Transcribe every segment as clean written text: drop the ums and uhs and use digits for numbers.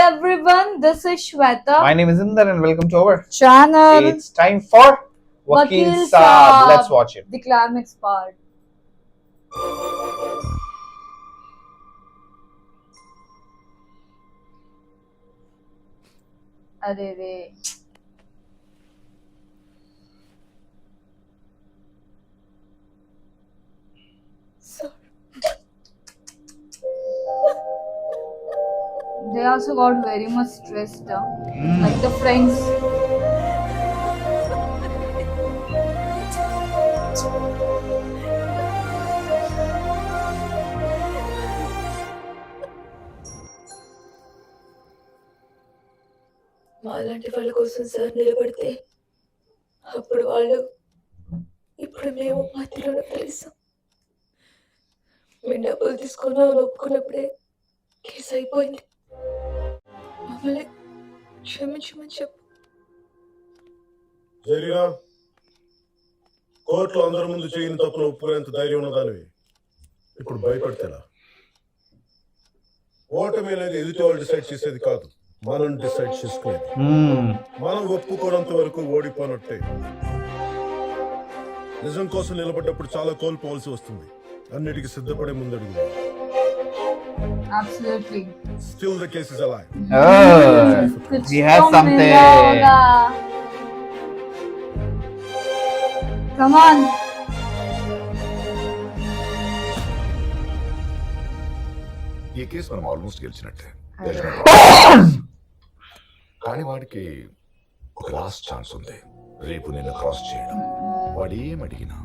everyone, this is Shweta. My name is Inder and welcome to our Channel It's time for Vakil Vakil Saab. Saab. Let's watch it. The climax part. अरे रे they also got very much stressed like the friends. మాలాంటి వాళ్ళ కోసం sir నిలబడితే అప్పుడు వాళ్ళు ఇప్పుడు మేము మధ్యలో కలిసాం. మేము డబ్బులు తీసుకున్నాం ఒప్పుకున్నప్పుడే కేసు అయిపోయింది. మమ్మల్ని క్షమించమని చెప్పు. జరిగినా కోర్టులో అందరి ముందు చేయని తప్పును ఒప్పుకునేంత ధైర్యం ఉన్నదానివి ఇప్పుడు భయపడతేలా? ఓటమి అనేది ఎదుటి వాళ్ళు డిసైడ్ చేసేది కాదు, మనం డిసైడ్ చేసుకునేది. మనం ఒప్పుకోనంత వరకు ఓడిపోనట్టే. నిజం కోసం నిలబడ్డప్పుడు చాలా కోల్పోవాల్సి వస్తుంది. అన్నిటికీ సిద్ధపడే ముందడుగు. Absolutely. Still the case is alive. Oh, he has something. Come on. ఈ కేసు మనం ఆల్మోస్ట్ గెలిచినట్టే. కానీ వాడికి ఒక లాస్ట్ ఛాన్స్ ఉంది. రేపు నిన్ను క్రాస్ చేయడం. వాడు ఏం అడిగినా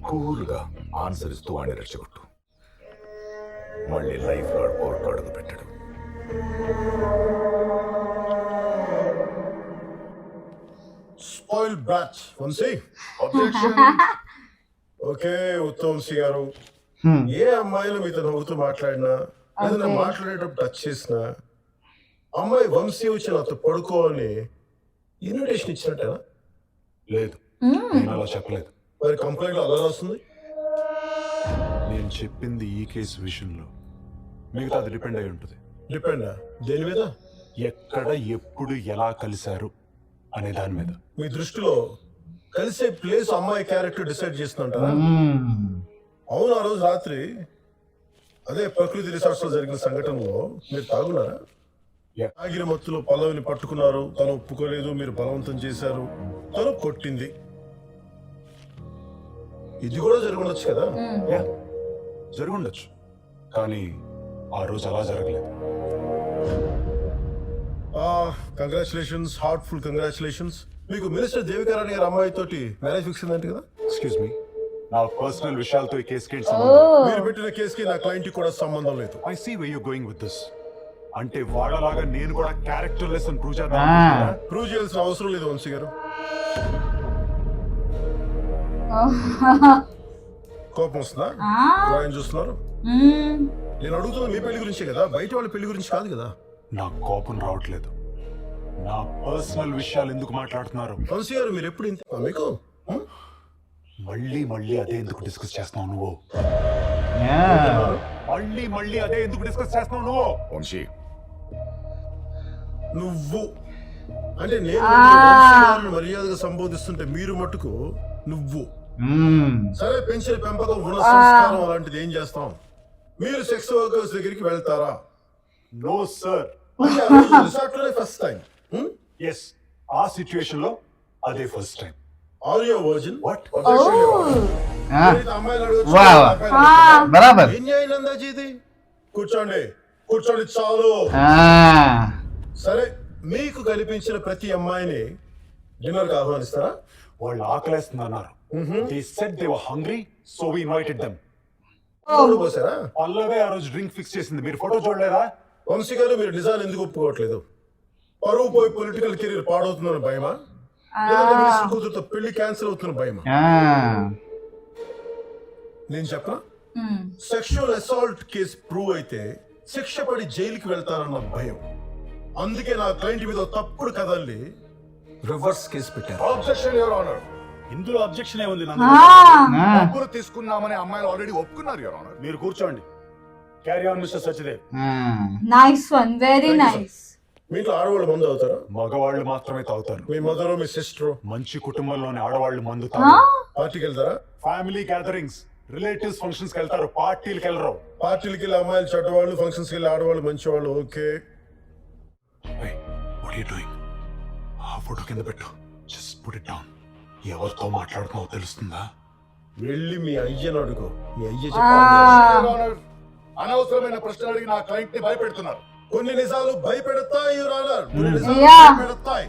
కూల్గా ఆన్సర్ ఇస్తూ వాడిని రెచ్చగొట్టు. మళ్ళీ లైఫ్ లో కోర్టు అడుగు పెట్టడు. Spoiled brat, Vamshi. Objection. Okay Uttam Vamshi garu, ఏ అమ్మాయిలు మీతో నవ్వుతూ మాట్లాడినా ఏదైనా మాట్లాడేటప్పుడు టచ్ చేసినా అమ్మాయి వంశీ వచ్చి నాతో పడుకో అని ఇన్విటేషన్ ఇచ్చినట్టేనా? లేదు, నేను అలా చెప్పలేదు. మరి కంప్లైంట్ అలా రాస్తుంది. నేను చెప్పింది ఈ కేసు విషయంలో. మిగతా అది డిపెండ్ అయి ఉంటుంది. డిపెండా? దేని మీద? ఎక్కడ ఎప్పుడు ఎలా కలిశారు అనే దాని మీద. మీ దృష్టిలో కలిసే ప్లేస్ అమ్మాయి క్యారెక్టర్ డిసైడ్ చేస్తుంటారా? అవును, ఆ రోజు రాత్రి అదే ప్రకృతి రిసార్ట్స్ లో జరిగిన సంఘటనలో మీరు తాగున్నారా? తాగిన మత్తులో పల్లవిని పట్టుకున్నారు, తను ఒప్పుకోలేదు, మీరు బలవంతం చేశారు, తను కొట్టింది. ఇది కూడా జరుగుండొచ్చు కదా? జరుగుండొచ్చు, కానీ ఆ రోజు అలా జరగలేదు. Congratulations, heartful congratulations. మీకు మినిస్టర్ దేవికారాణి గారి అమ్మాయి తోటి మ్యారేజ్ ఫిక్స్ అయిందంట కదా? ఎక్స్క్యూజ్ మీ, నా పర్సనల్ విషయాలతో ఈ కేసుకి మీరు పెట్టిన కేసుకి నా క్లయింట్ కూడా సంబంధం లేదు. I see way you going with this. అంటే వాళ్ళలాగా నేను కూడా క్యారెక్టర్ లెస్ అని ప్రూవ్ చేద్దాం. ప్రూవ్ చేయాల్సిన అవసరం లేదు వంశీ గారు. కోపం వస్తుందా? ఆయన చూస్తున్నారు. నేను అడుగుతున్నా మీ పెళ్లి గురించే కదా, బయట వాళ్ళ పెళ్లి గురించి కాదు కదా. నాకు కోపం రావట్లేదు. నా పర్సనల్ విషయాలు ఎందుకు మాట్లాడుతున్నారు? వంశీ గారు మీరు ఎప్పుడు ఇంత మీకు మళ్ళీ మళ్ళీ అదే ఎందుకు డిస్కస్ చేస్తున్నావు నువ్వు? మళ్ళీ అదే ఎందుకు డిస్కస్ చేస్తున్నావు నువ్వు? వంశీ, నువ్వు అంటే నేను వంశీ గారిని మర్యాదగా సంబోధిస్తుంటే మీరు మట్టుకు నువ్వు. సరే, పెంచిన పెంపకం గుణ సంస్కారం అలాంటిది ఏం చేస్తాం? మీరు సెక్స్ వర్కర్స్ దగ్గరికి వెళ్తారా? No sir. రిసార్ట్ లోనే ఫస్ట్ టైం? ఎస్, ఆ సిచ్యువేషన్ లో అదే first time. Are you virgin? What? ఏం చేయాలి అందాజీ ఇది? కూర్చోండి కూర్చోండి చాలు. సరే, మీకు కనిపించిన ప్రతి అమ్మాయిని డిన్నర్ కి ఆహ్వానిస్తారా? వాళ్ళు ఆకలేస్తున్నారు. They said they were hungry, so we invited them. పోసారా? పల్లవే ఆ రోజు డ్రింక్ ఫిక్స్ చేసింది. మీరు ఫోటో చూడలేదా? వంశీ గారు, మీరు నిజాలు ఎందుకు ఒప్పుకోవట్లేదు? పరువు పోయి పొలిటికల్ కెరీర్ పాడవుతుందని భయమా? మినిస్టర్ కూతురుతో పెళ్లి క్యాన్సిల్ అవుతున్న భయమా? నేను చెప్పనా, సెక్షువల్ అసాల్ట్ కేసు ప్రూవ్ అయితే శిక్ష పడి జైలుకి వెళ్తారన్న భయం. అందుకే నా క్లయింట్ మీద తప్పుడు కథల్ని రివర్స్ కేసు పెట్టారు. Objection your honour. ఇందులో అబ్జెక్షన్ ఏముంది? డబ్బులు తీసుకున్నామని అమ్మాయిలు ఆల్రెడీ ఒప్పుకున్నారు యువర్ ఆనర్. మీరు కూర్చోండి. Carry on mister Sachdev. Nice one, very nice. మీ ఇంట్లో ఆడవాళ్ళు మందు అవుతారా? మగవాళ్ళు మాత్రమే తాగుతారు. మీ మదర్ మీ సిస్టర్ మంచి కుటుంబంలోని ఆడవాళ్ళు మందు తాగుతారు. పార్టీకి వెళ్తారా? ఫ్యామిలీ గ్యాదరింగ్స్, రిలేటివ్స్ ఫంక్షన్స్ కి వెళ్తారు, పార్టీలకు వెళ్ళరు. పార్టీలకి వెళ్ళి అమ్మాయిలు చెడ్డవాళ్ళు, ఫంక్షన్స్కి వెళ్ళి ఆడవాళ్ళు మంచివాళ్ళు. Okay, what you doing? ఆ ఫోటో కింద పెట్టు. Just put it down. ఎవరితో మాట్లాడుతున్నావో తెలుస్తుందా? వెళ్ళి మీ అయ్యను అడుగు. మీ అయ్య అనవసరమైన ప్రశ్నలు అడిగి నా క్లయింట్ ని భయపెడుతున్నారు. కొన్ని నిజాలు భయపెడతాయి యువర్ ఆనర్. కొన్ని నిజాలు Yeah. భయపెడతాయి.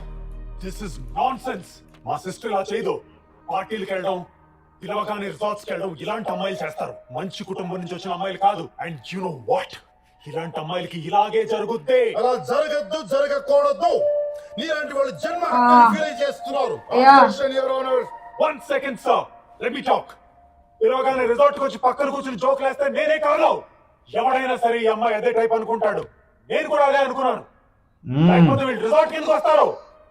This is nonsense. మా సిస్టర్ ఇలా చేయదు. పార్టీలకు వెళ్ళడం, పిలవగానే రిసార్ట్స్ కి వెళ్ళడం ఇలాంటి అమ్మాయిలు చేస్తారు. మంచి కుటుంబం నుంచి వచ్చిన అమ్మాయిలు కాదు. అండ్ యు నో వాట్, ఇలాంటి అమ్మాయిలకి ఇలాగే జరుగుద్ది. అలా జరగద్దు, జరగకూడదు. నీలాంటి వాళ్ళు జన్మ ఫీల్ చేస్తున్నారు. Yeah. Your honour. 1 second sir, let me talk. పిలవగానే రిసార్ట్ కి వచ్చి పక్కన కూర్చుని జోకులు వేస్తే నేనే కాదు, ఎవడైనా సరే ఈ అమ్మాయి అదే టైప్ అనుకుంటాడు. నేను కూడా అదే అనుకున్నాను. లేకపోతే వీళ్ళు రిసార్ట్ కి ఎందుకు వస్తారు?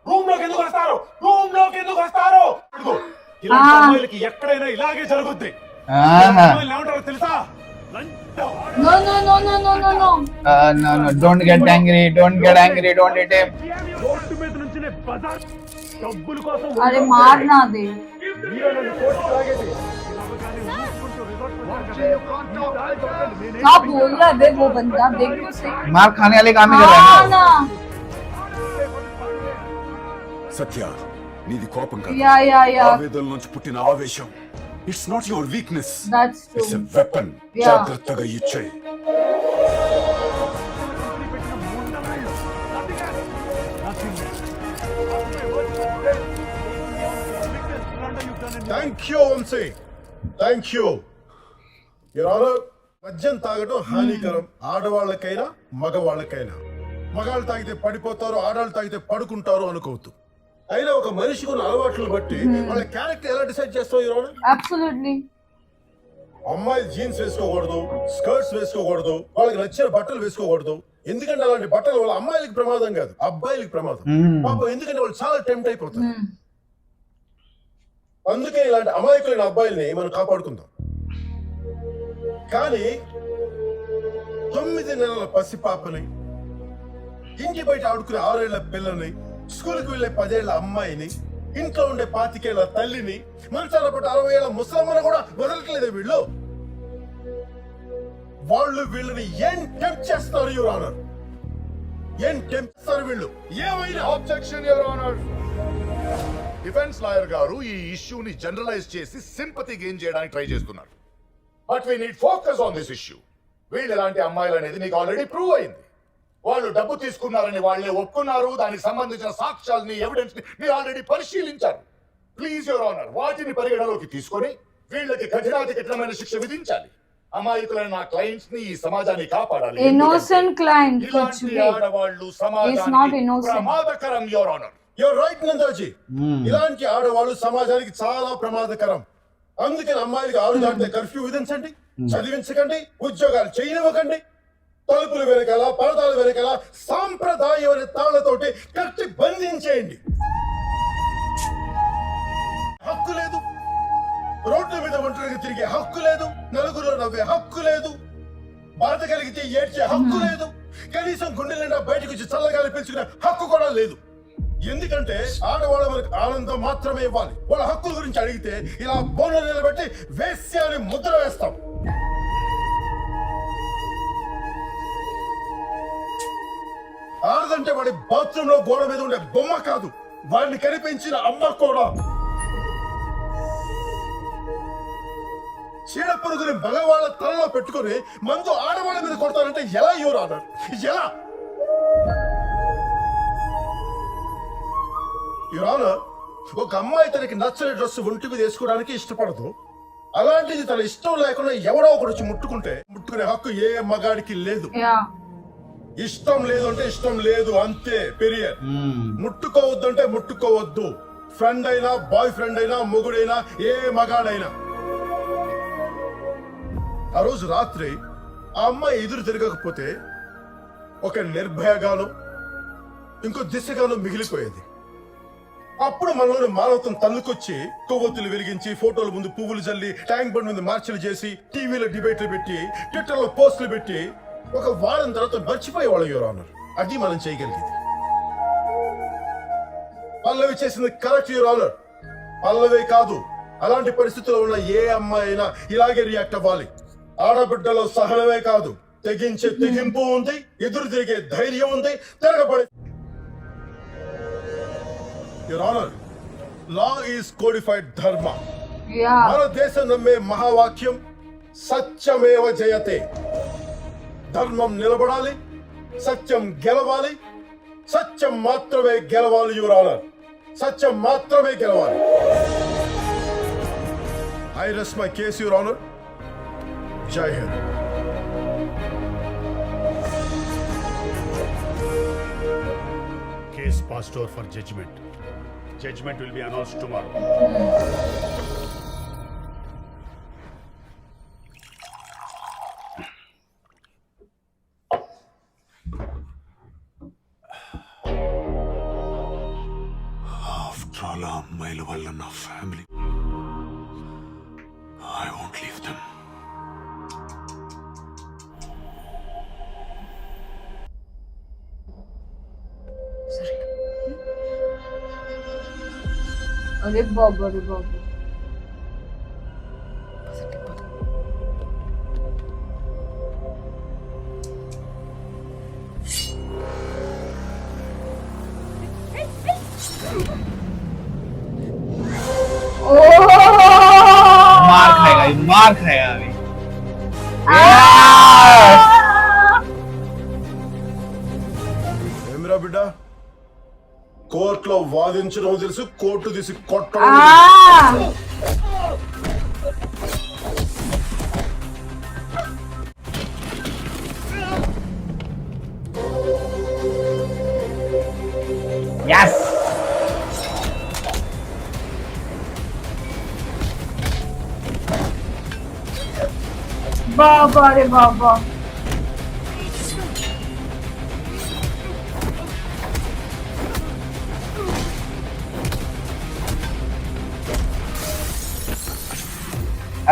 రూమ్ లోకి ఎందుకు వస్తారు? రూమ్ లోకి ఎందుకు వస్తారు? అడుగు. ఇలాంటి అమ్మాయిలకి ఎక్కడైనా ఇలాగే జరుగుద్ది. అమ్మాయిలు ఏమంటారో తెలుసా? No, no, no, no, no, no, no. No, don't get angry, don't hit him. Road మీద నుంచినే బజార్ డబ్బుల కోసం अरे मारना दे. क्या बोल रहा है वो बंदा? देखो सही. मार खाने वाले काम ही कर रहा हाँ है ना. ना. సత్య, నీది కోపం కాదు, Yeah. ఆవేదన నుంచి పుట్టిన ఆవేశం. It's not your weakness, That's it's a true. Weapon. Yeah. జాగ్రత్తగా ఇచ్చేయి. Thank you Vamshi, thank you your honour. మద్యం తాగడం హానికరం, ఆడవాళ్ళకైనా మగవాళ్ళకైనా. మగాళ్ళు తాగితే పడిపోతారు, ఆడవాళ్ళు తాగితే పడుకుంటారు అనుకోవద్దు. అయినా ఒక మనిషికి ఉన్న అలవాట్లను బట్టి వాళ్ళ క్యారెక్టర్ ఎలా డిసైడ్ చేస్తావు యువర్ ఆనర్? Absolutely. అమ్మాయి జీన్స్ వేసుకోకూడదు, స్కర్ట్స్ వేసుకోకూడదు, వాళ్ళకి నచ్చిన బట్టలు వేసుకోకూడదు. ఎందుకంటే అలాంటి బట్టలు వాళ్ళ అమ్మాయిలకి ప్రమాదం కాదు, అబ్బాయిలకి ప్రమాదం. పాపం ఎందుకంటే వాళ్ళు చాలా టెంప్ట్ అయిపోతారు. అందుకే ఇలాంటి అమాయకులైన అబ్బాయిల్ని మనం కాపాడుకుందాం. కానీ 9 నెలల పసిపాపని, ఇంటి బయట ఆడుకునే 6 ఏళ్ల పిల్లని, స్కూల్కి వెళ్లే 10 ఏళ్ల అమ్మాయిని, ఇంట్లో ఉండే 25 ఏళ్ల తల్లిని, మంచాల పట్టు 60 ఏళ్ల ముసలమ్మని కూడా వదలట్లేదు వీళ్ళు. వాళ్ళు వీళ్ళని ఏం టెంప్ట్ చేస్తారు యువర్ ఆనర్? ఏం టెంప్ట్ చేస్తారు వీళ్ళు? ఏమైనా objection your honour. Defence lawyer గారు ఈ ఇష్యూని జనరలైజ్ చేసి సింపతి గెయిన్ చేయడానికి ట్రై చేస్తున్నారు. But we need focus on this issue. వీళ్ళు ఎలాంటి అమ్మాయిలు అనేది నీకు ఆల్రెడీ ప్రూవ్ అయింది. వాళ్ళు డబ్బు తీసుకున్నారని వాళ్ళే ఒప్పుకున్నారు. దానికి సంబంధించిన సాక్ష్యాలని, ఎవిడెన్స్ ని మీరు ఆల్రెడీ పరిశీలించారు. ప్లీజ్ యువర్ ఆనర్, వాటిని పరిగణలోకి తీసుకొని వీళ్ళకి కఠినాతి కఠినమైన శిక్ష విధించాలి. అమాయకులైన నా క్లయింట్స్ ని, ఈ సమాజాన్ని కాపాడాలి. Innocent client. कुछ ఇలాంటి भी. ఆడవాళ్ళు He's not సమాజానికి innocent. ప్రమాదకరం యువర్ ఆనర్. Your right నందాజీ. ఇలాంటి ఆడవాళ్ళు సమాజానికి చాలా ప్రమాదకరం. అందుకని అమ్మాయిలకి 6 దాటితే కర్ఫ్యూ విధించండి, చదివించకండి, ఉద్యోగాలు చేయనివ్వకండి. తలుపుల వెనకాల, పరదాల వెనకాల సాంప్రదాయమైన తాళ్లతోటి కట్టి బంధించేయండి. హక్కు లేదు, రోడ్ల మీద ఒంటరిగా తిరిగే హక్కు లేదు, నలుగురు నవ్వే హక్కు లేదు, బాధ కలిగితే ఏడ్చే హక్కు లేదు, కనీసం గుండె నిండా బయటకు వచ్చి చల్లగాలి పీల్చుకునే హక్కు కూడా లేదు. ఎందుకంటే ఆడవాళ్ళ మనకు ఆనందం మాత్రమే ఇవ్వాలి. వాళ్ళ హక్కుల గురించి అడిగితే ఇలా బోన్లు నిలబెట్టి వేశ్య అని ముద్ర వేస్తాం. ఆడదంటే వాడి బాత్రూమ్ లో గోడ మీద ఉండే బొమ్మ కాదు, వాడిని కనిపించిన అమ్మ కూడా. చీడ పురుగుని మగవాళ్ళ తలలో పెట్టుకుని మందు ఆడవాళ్ళ మీద కొడతారంటే ఎలా యువర్ ఆనర్? ఎలా యువర్ ఆనర్? ఒక అమ్మాయి తనకి నచ్చని డ్రెస్ ఒంటి మీద వేసుకోవడానికి ఇష్టపడదు. అలాంటిది తన ఇష్టం లేకుండా ఎవడో ఒకడు వచ్చి ముట్టుకునే హక్కు ఏ మగాడికి లేదు. Yeah. ఇష్టం లేదు అంటే ఇష్టం లేదు, అంతే, పీరియడ్. ముట్టుకోవద్దు అంటే ముట్టుకోవద్దు. ఫ్రెండ్ అయినా, బాయ్ ఫ్రెండ్ అయినా, మొగుడైనా, ఏ మగాడైనా. ఆ రోజు రాత్రి ఆ అమ్మాయి ఎదురు తిరగకపోతే ఒక నిర్భయగాను, ఇంకో దిశగాను మిగిలిపోయేది. అప్పుడు మనలోని మానవత్వం తన్నుకొచ్చి కొవ్వొత్తులు వెలిగించి, ఫోటోల ముందు పువ్వులు జల్లి, ట్యాంక్ బండ్ ముందు మార్చిలు చేసి, టీవీలో డిబేట్లు పెట్టి, ట్విట్టర్ లో పోస్టులు పెట్టి ఒక వారం తర్వాత మర్చిపోయేవాళ్ళం యువర్ ఆనర్. అది మనం చేయగలిగేది. పల్లవి చేసింది కరెక్ట్ యువర్ ఆనర్. పల్లవి కాదు, అలాంటి పరిస్థితుల్లో ఉన్న ఏ అమ్మాయి అయినా ఇలాగే రియాక్ట్ అవ్వాలి. ఆడబిడ్డలో సహనమే కాదు, తెగించే తెగింపు ఉంది, ఎదురు తిరిగే ధైర్యం ఉంది, తిరగబడి. Your honour, law is codified ధర్మ. Yeah. మన దేశం నమ్మే మహావాక్యం సత్యమేవ జయతే. ధర్మం నిలబడాలి, సత్యం గెలవాలి, సత్యం మాత్రమే గెలవాలి యువర్ ఆనర్, సత్యం మాత్రమే గెలవాలి. I rest my case your honour. జై Hind. Case passed over for judgment. Judgment will be announced tomorrow. After all, అమ్మాయిల వల్ల నా family, I won't leave them. अरे बाबा रे बाबा. मार खाएगा अभी. ఏమిరా బిడ్డ, కోర్టులో వాదించడం తెలుసు, కోర్టు తీసి కొట్టడం Yes. बाबा रे बाबा.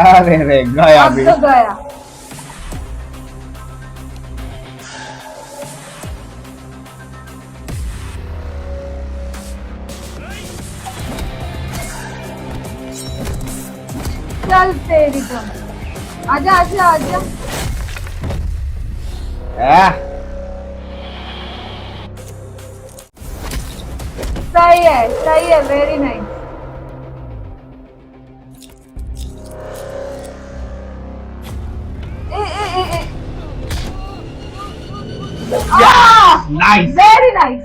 अरे रे गया अब भी. तो गया. चल तेरी तो. आजा आजा आजा. सही है, very nice. Nice. Very nice.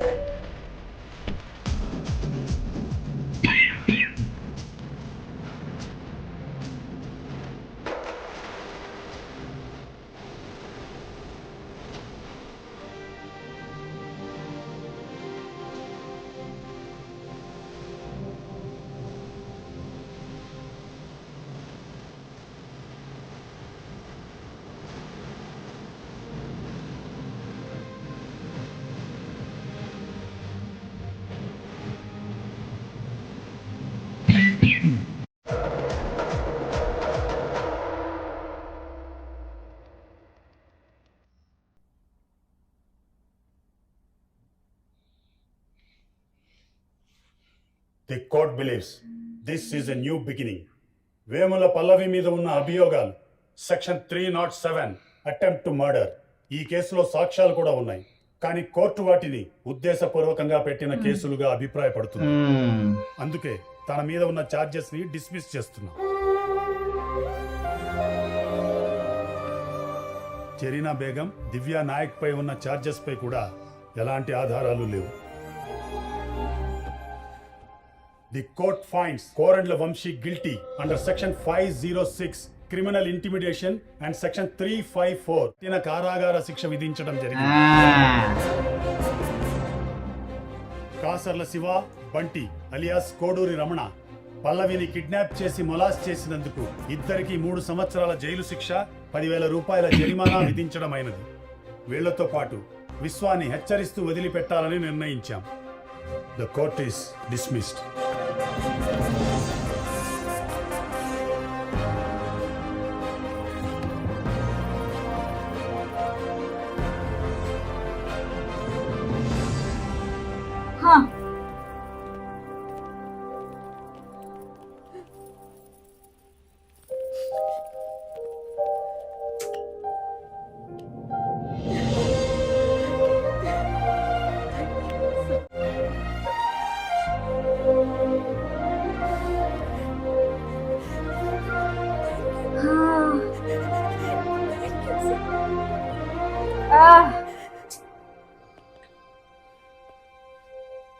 The court believes this is a new beginning. Vemula Pallavi మీద ఉన్న అభియోగాలు సెక్షన్ 307 అటెంప్ట్ టు మర్డర్. ఈ కేసులో సాక్ష్యాలు కూడా ఉన్నాయి, కానీ కోర్టు వాటిని ఉద్దేశపూర్వకంగా పెట్టిన కేసులుగా అభిప్రాయపడుతుంది. అందుకే తన మీద ఉన్న ఛార్జెస్ ని డిస్మిస్ చేస్తున్నాం. జరీనా బేగం, దివ్యా నాయక్ పై ఉన్న ఛార్జెస్ పై కూడా ఎలాంటి ఆధారాలు లేవు. The court finds Korandla Vamshi guilty under section 506 criminal intimidation and section 354 తిన కారాగార శిక్ష విధించడం జరిగింది. కాసర్ల శివ, బంటి అలియాస్ కోడూరి రమణ పల్లవిని కిడ్నాప్ చేసి మొలాస్ చేసినందుకు ఇద్దరికి 3 సంవత్సరాల జైలు శిక్ష, 10,000 రూపాయల జరిమానా విధించడమైనది. వీళ్లతో పాటు విశ్వాన్ని హెచ్చరిస్తూ వదిలిపెట్టాలని నిర్ణయించాం. The court is dismissed. हाँ.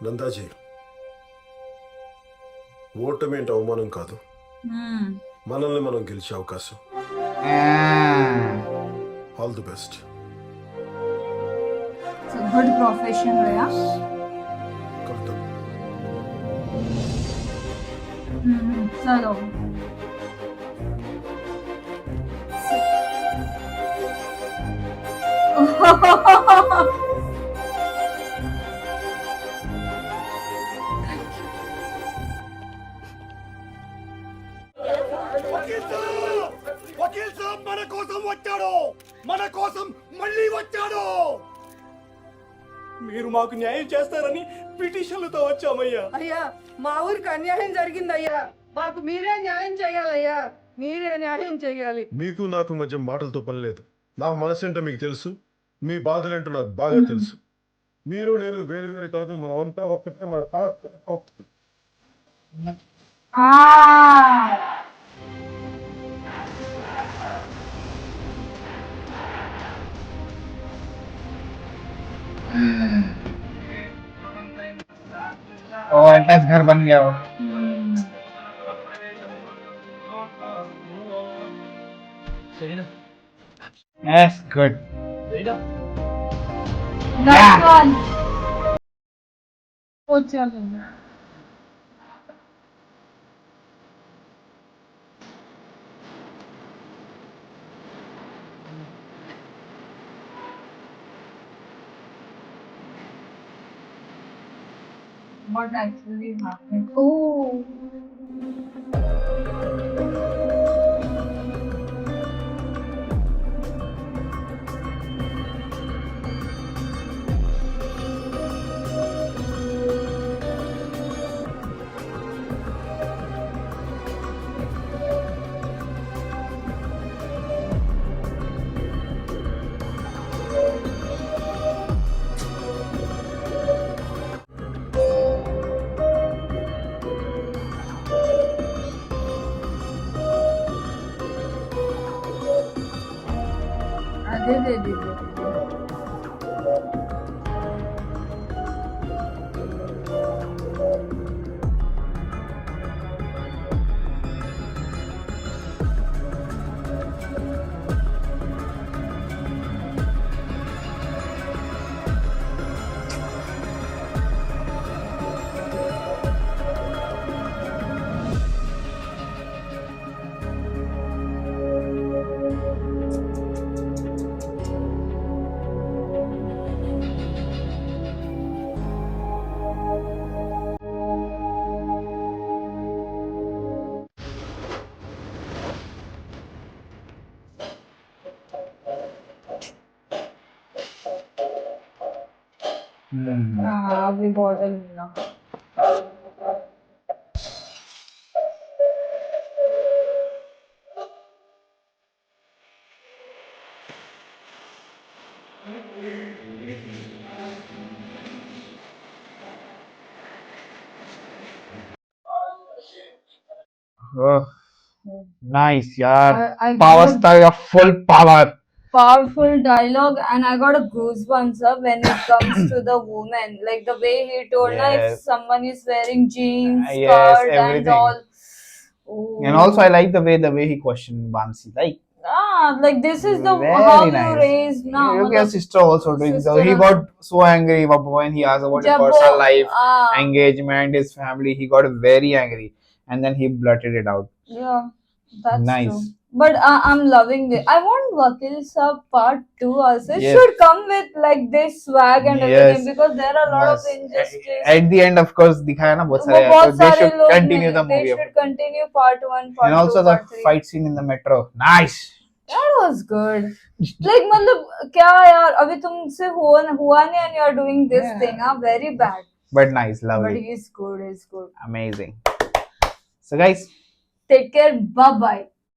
నందాజీ, ఓటమి అంటే అవమానం కాదు, మనల్ని మనం గెలిచే అవకాశం. All the best. Good profession భయ్యా. కలుద్దాం. చలో. వకీల్ సాబ్ మన కోసం వచ్చాడు, మన కోసం మళ్ళీ వచ్చాడు. మీరు మాకు న్యాయం చేస్తారని పిటిషన్లతో వచ్చామయ్యా. అయ్యా, మా ఊరికి అన్యాయం జరిగిందయ్యా, మాకు మీరే న్యాయం చేయాలయ్యా, మీరే న్యాయం చేయాలి. మీకు నాకు మధ్య మాటలతో పని లేదు. నా మనసు ఏంటో మీకు తెలుసు, మీ బాధలేంటో నాకు బాగా తెలుసు. మీరు నేను వేరు వేరు కాదు, మనమంతా ఒక్కటే. మన एटलास घर बन गया वो. Yes, good. Next one. What's your name? What actually happened? Oh. दे. अभी बॉटल मिला. Oh, nice, yaar. I Power got star, your full power. powerful dialogue, and I got a goosebumps up when it comes to the woman. Like the way he told her if Yes. someone is wearing jeans, Yes, skirt, and everything. all. Oh. And also, I like the way he questioned Bansi. Like, Like this is the very how you nice. raised now. Your sister also doing so. sister He also. got so angry when he asked about his जब personal वो- life, ah, engagement, his family. He got very angry, and then he blurted it out. yeah, that's Nice. true. But I'm loving this. I want Vakil Sab part 2 also. It Yes. should come with like this swag and Yes. everything, because there are a lot of Yes. injustice. At the end, of course, दिखाया ना बहुत वो सारे. बहुत So they सारे should लोग continue the they movie. should continue part 1, part And 2, also the part 3. fight scene in the metro. Nice. That was good. Like मतलब क्या यार, अभी तुमसे हुआ नहीं, and you are doing this thing, very bad. But nice, But lovely, he's good, amazing. So guys, Take care, bye bye.